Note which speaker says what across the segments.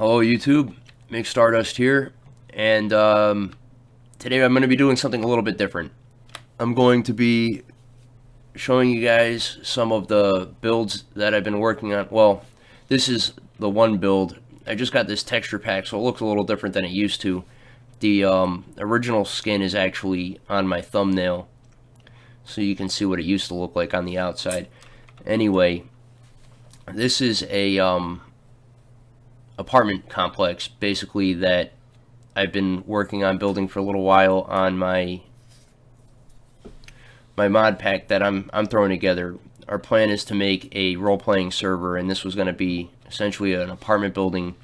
Speaker 1: Hello YouTube, Mick Stardust here, and today I'm going to be doing something a little bit different. I'm going to be showing you guys some of the builds that I've been working on. Well, this is the one build. I just got this texture pack, so it looks a little different than it used to. The original skin is actually on my thumbnail, so you can see what it used to look like on the outside. Anyway, this is a apartment complex basically that I've been working on building for a little while on my mod pack that I'm throwing together. Our plan is to make a role-playing server, and this was going to be essentially an apartment building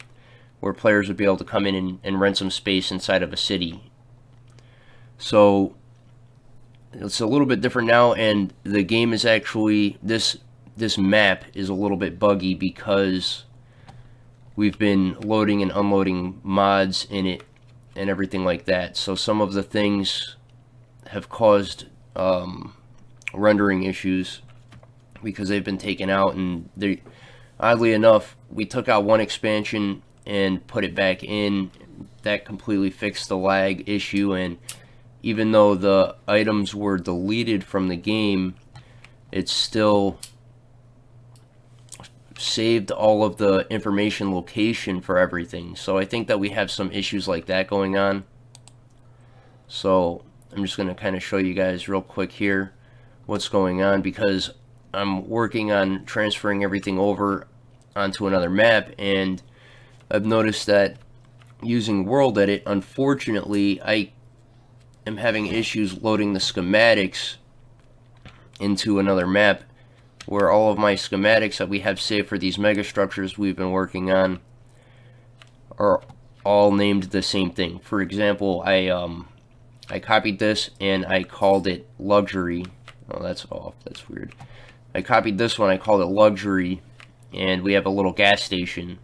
Speaker 1: where players would be able to come in and rent some space inside of a city. So it's a little bit different now, and the game is actually, this map is a little bit buggy because we've been loading and unloading mods in it and everything like that. So some of the things have caused rendering issues because they've been taken out, and they, oddly enough, we took out one expansion and put it back in. That completely fixed the lag issue, and even though the items were deleted from the game, it's still saved all of the information location for everything. So I think that we have some issues like that going on. So I'm just going to kind of show you guys real quick here what's going on, because I'm working on transferring everything over onto another map, and I've noticed that using World Edit, unfortunately, I am having issues loading the schematics into another map, where all of my schematics that we have saved for these mega structures we've been working on are all named the same thing. For example, I copied this and I called it Luxury. Oh, that's off. That's weird. I copied this one, I called it Luxury, and we have a little gas station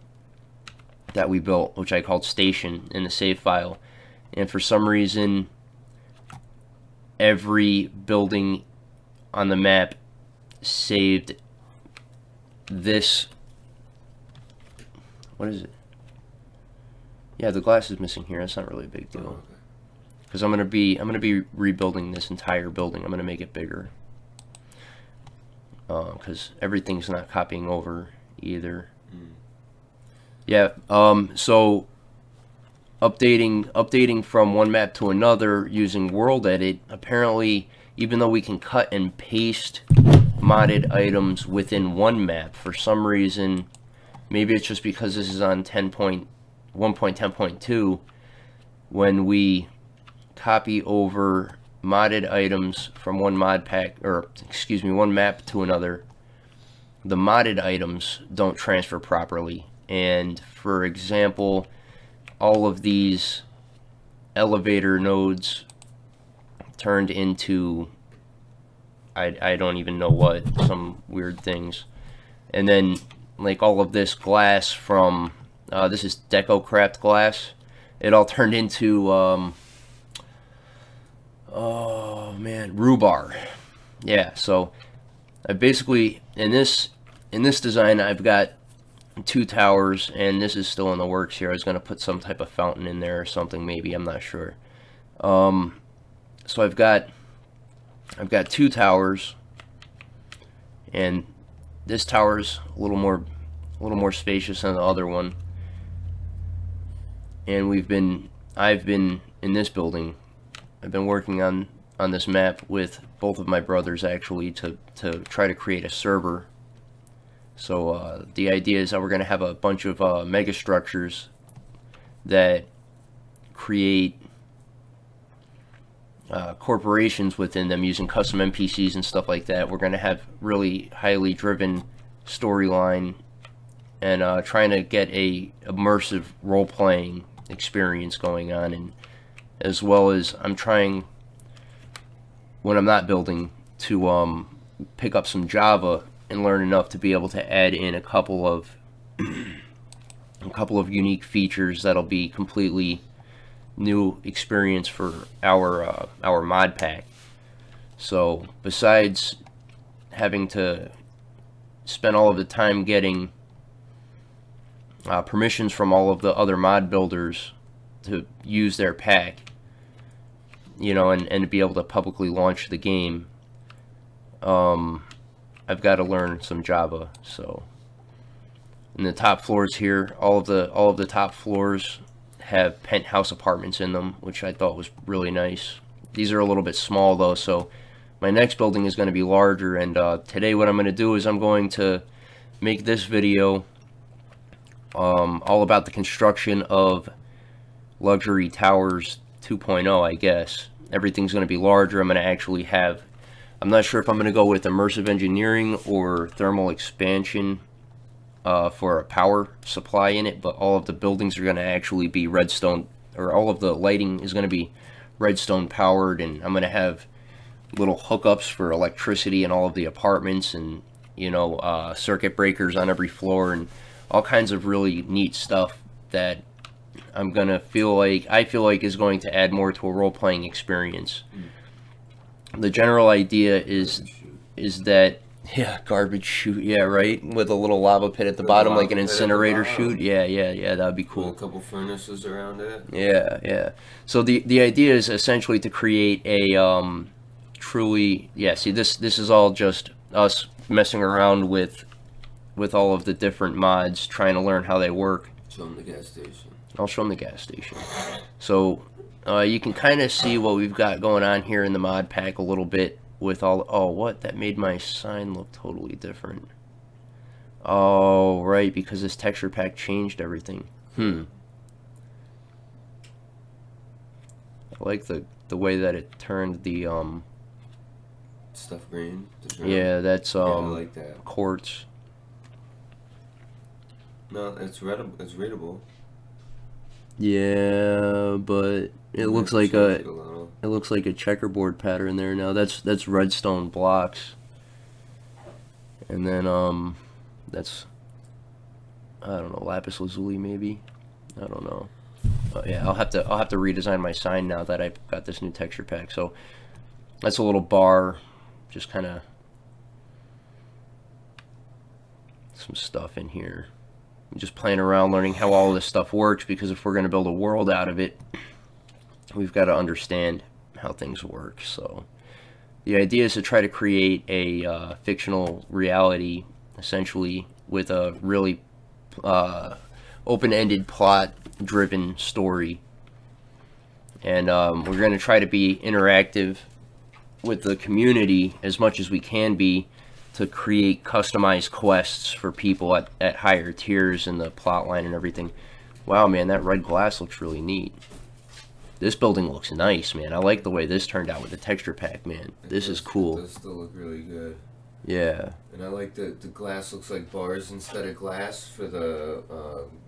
Speaker 1: that we built, which I called Station, in the save file. And for some reason, every building on the map saved this. What is it? Yeah, the glass is missing here. That's not really a big deal, because I'm gonna be rebuilding this entire building. I'm gonna make it bigger, because everything's not copying over either. Yeah. So updating from one map to another using World Edit, apparently, even though we can cut and paste modded items within one map, for some reason, maybe it's just because this is on 1.10.2, when we copy over modded items from one mod pack, or excuse me, one map to another, the modded items don't transfer properly. And for example, all of these elevator nodes turned into, I don't even know what, some weird things. And then, like, all of this glass from, this is DecoCraft glass, it all turned into, oh man, Rhubarb. Yeah, so I basically, in this design, I've got 2 towers, and this is still in the works here. I was going to put some type of fountain in there or something, maybe, I'm not sure. So I've got 2 towers, and this tower's a little more spacious than the other one. And I've been in this building. I've been working on this map with both of my brothers, actually, to try to create a server. So the idea is that we're going to have a bunch of mega structures that create corporations within them using custom NPCs and stuff like that. We're going to have really highly driven storyline, and trying to get a immersive role-playing experience going on, and as well as I'm trying, when I'm not building, to pick up some Java and learn enough to be able to add in a couple of unique features that'll be completely new experience for our mod pack. So besides having to spend all of the time getting permissions from all of the other mod builders to use their pack, you know, and to be able to publicly launch the game. I've got to learn some Java. So in the top floors here, all of the top floors have penthouse apartments in them, which I thought was really nice. These are a little bit small though, so my next building is going to be larger. And today what I'm going to do is I'm going to make this video all about the construction of Luxury Towers 2.0, I guess. Everything's going to be larger. I'm going to actually have, I'm not sure if I'm going to go with immersive engineering or thermal expansion for a power supply in it, but all of the buildings are going to actually be redstone, or all of the lighting is going to be redstone powered, and I'm going to have little hookups for electricity in all of the apartments, and, you know, circuit breakers on every floor, and all kinds of really neat stuff that I'm going to I feel like is going to add more to a role-playing experience. The general idea is that, yeah, garbage chute, yeah, right, with a little lava pit at the bottom, like an incinerator chute. Yeah, that'd be cool.
Speaker 2: With a couple furnaces around it.
Speaker 1: Yeah. So the idea is essentially to create a truly, yeah. See, this is all just us messing around with all of the different mods, trying to learn how they work.
Speaker 2: Show them the gas station.
Speaker 1: I'll show them the gas station. So you can kind of see what we've got going on here in the mod pack a little bit. With all, oh, what? That made my sign look totally different. Oh, right, because this texture pack changed everything. I like the way that it turned the
Speaker 2: stuff green.
Speaker 1: Yeah, that's
Speaker 2: yeah, I like that.
Speaker 1: quartz.
Speaker 2: No, it's readable. It's readable.
Speaker 1: Yeah, but it looks like it looks like a checkerboard pattern there now. That's redstone blocks. And then that's, I don't know, lapis lazuli maybe. I don't know. Yeah, I'll have to redesign my sign now that I've got this new texture pack. So that's a little bar, just kind of some stuff in here. I'm just playing around, learning how all this stuff works, because if we're going to build a world out of it, we've got to understand how things work. So the idea is to try to create a fictional reality, essentially, with a really open-ended, plot-driven story. And we're going to try to be interactive with the community as much as we can be, to create customized quests for people at higher tiers in the plot line and everything. Wow, man, that red glass looks really neat. This building looks nice, man. I like the way this turned out with the texture pack, man. This is cool.
Speaker 2: It does still look really good.
Speaker 1: Yeah.
Speaker 2: And I like the glass looks like bars instead of glass for the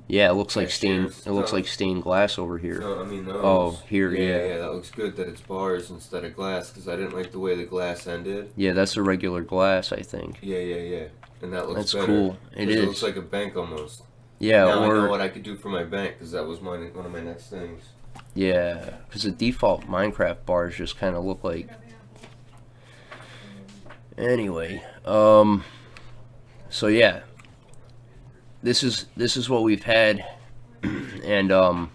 Speaker 1: yeah, it looks like stained. It looks like stained glass over here.
Speaker 2: No, I mean those.
Speaker 1: Oh, here, yeah.
Speaker 2: Yeah, that looks good that it's bars instead of glass, because I didn't like the way the glass ended.
Speaker 1: Yeah, that's a regular glass, I think.
Speaker 2: Yeah. And that looks
Speaker 1: that's
Speaker 2: better.
Speaker 1: cool. It is.
Speaker 2: It looks like a bank almost.
Speaker 1: Yeah,
Speaker 2: now
Speaker 1: or
Speaker 2: I know what I could do for my bank, because that was one of my next things.
Speaker 1: Yeah, because the default Minecraft bars just kind of look like. Anyway, so yeah, this is what we've had, and the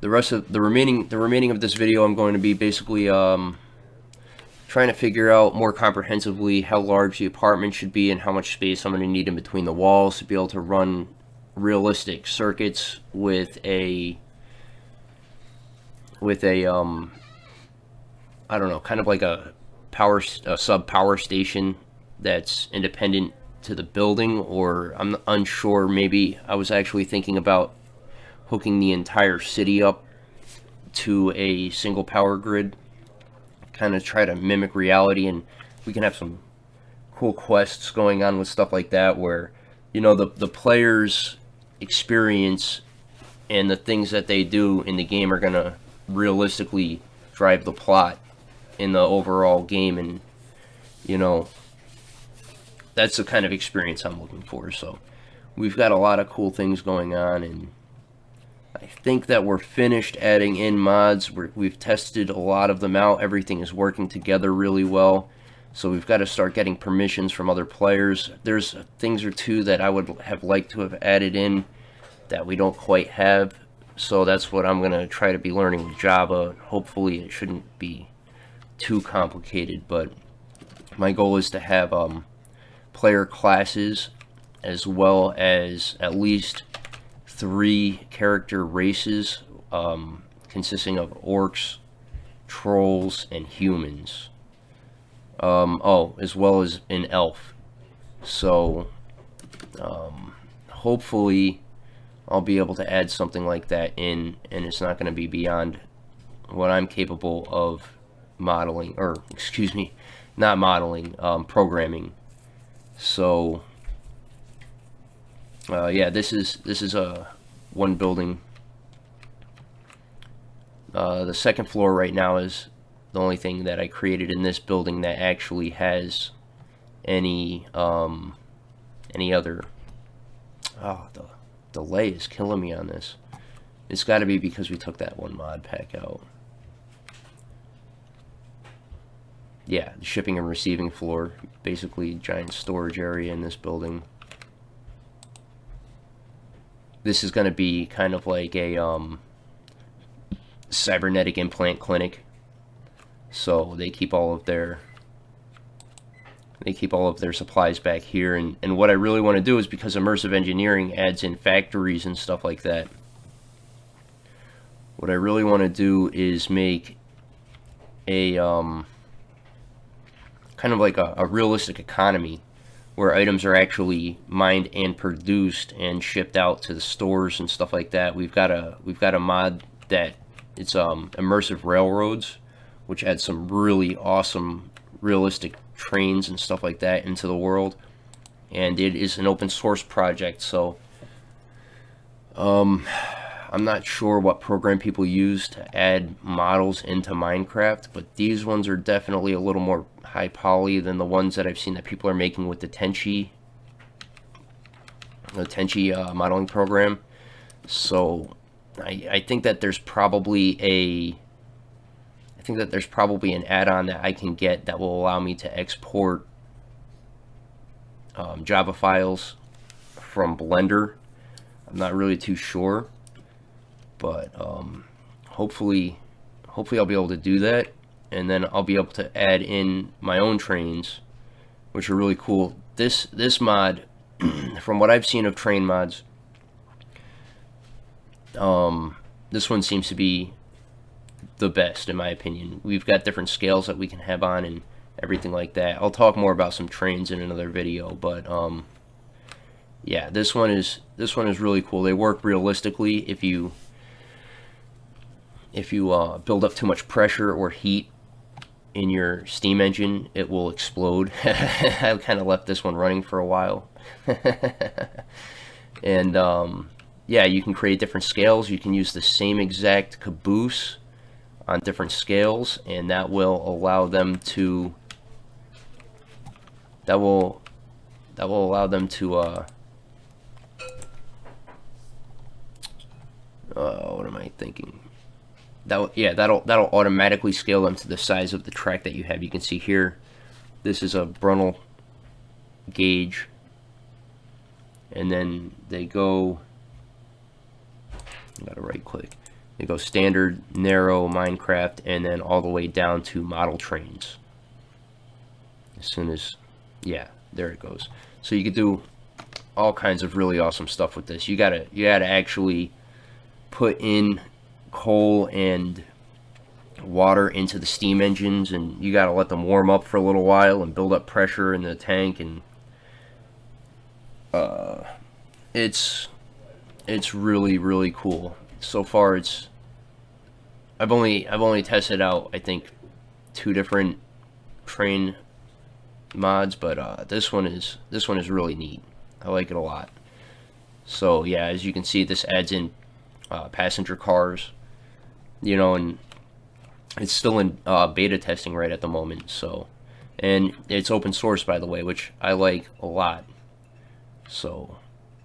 Speaker 1: rest of the remaining of this video, I'm going to be basically trying to figure out more comprehensively how large the apartment should be and how much space I'm going to need in between the walls to be able to run realistic circuits with a I don't know, kind of like a sub power station that's independent to the building. Or I'm unsure, maybe I was actually thinking about hooking the entire city up to a single power grid, kind of try to mimic reality, and we can have some cool quests going on with stuff like that, where, you know, the players' experience and the things that they do in the game are gonna realistically drive the plot in the overall game. And, you know, that's the kind of experience I'm looking for. So we've got a lot of cool things going on, and I think that we're finished adding in mods. We've tested a lot of them out. Everything is working together really well. So we've got to start getting permissions from other players. There's things or two that I would have liked to have added in that we don't quite have. So that's what I'm going to try to be learning with Java. Hopefully it shouldn't be too complicated, but my goal is to have player classes as well as at least 3 character races consisting of orcs, trolls, and humans. As well as an elf. So hopefully I'll be able to add something like that in, and it's not going to be beyond what I'm capable of modeling, or excuse me, not modeling, programming. So yeah, this is a one building. The second floor right now is the only thing that I created in this building that actually has any other. Oh, the delay is killing me on this. It's got to be because we took that one mod pack out. Yeah, the shipping and receiving floor, basically giant storage area in this building. This is going to be kind of like a cybernetic implant clinic. So they keep all of their supplies back here, and what I really want to do is, because immersive engineering adds in factories and stuff like that, what I really want to do is make a kind of like a realistic economy where items are actually mined and produced and shipped out to the stores and stuff like that. We've got a mod that it's immersive railroads, which adds some really awesome realistic trains and stuff like that into the world, and it is an open source project. So I'm not sure what program people use to add models into Minecraft, but these ones are definitely a little more high poly than the ones that I've seen that people are making with the Tenchi modeling program. So I think that there's probably an add-on that I can get that will allow me to export Java files from Blender. I'm not really too sure, but hopefully I'll be able to do that, and then I'll be able to add in my own trains, which are really cool. This mod, from what I've seen of train mods, this one seems to be the best in my opinion. We've got different scales that we can have on and everything like that. I'll talk more about some trains in another video, but yeah, this one is really cool. They work realistically. If you build up too much pressure or heat in your steam engine, it will explode. I kind of left this one running for a while. And yeah, you can create different scales. You can use the same exact caboose on different scales, and that will allow them to what am I thinking? That'll automatically scale them to the size of the track that you have. You can see here, this is a Brunel gauge, and then they go, I gotta right click, they go standard, narrow, Minecraft, and then all the way down to model trains. As soon as, yeah, there it goes. So you could do all kinds of really awesome stuff with this. You gotta actually put in coal and water into the steam engines, and you gotta let them warm up for a little while and build up pressure in the tank, and it's really cool. So far, I've only tested out, I think, 2 different train mods, but this one is really neat. I like it a lot. So yeah, as you can see, this adds in passenger cars, you know, and it's still in beta testing right at the moment. So, and it's open source, by the way, which I like a lot. So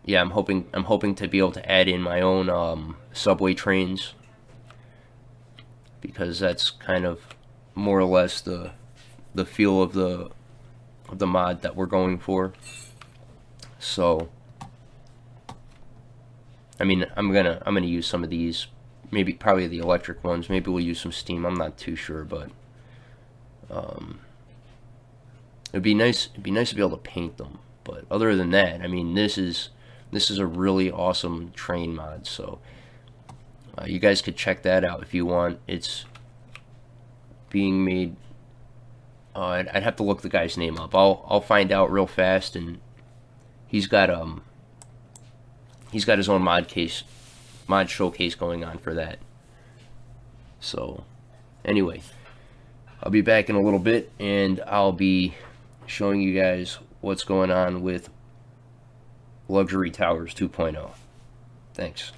Speaker 1: yeah, I'm hoping to be able to add in my own subway trains, because that's kind of more or less the feel of the of the mod that we're going for. So I mean, I'm gonna use some of these, probably the electric ones. Maybe we'll use some steam. I'm not too sure, but it'd be nice to be able to paint them. But other than that, I mean, this is a really awesome train mod. So you guys could check that out if you want. It's being made. I'd have to look the guy's name up. I'll find out real fast. And he's got his own mod showcase going on for that. So anyway, I'll be back in a little bit, and I'll be showing you guys what's going on with Luxury Towers 2.0. Thanks.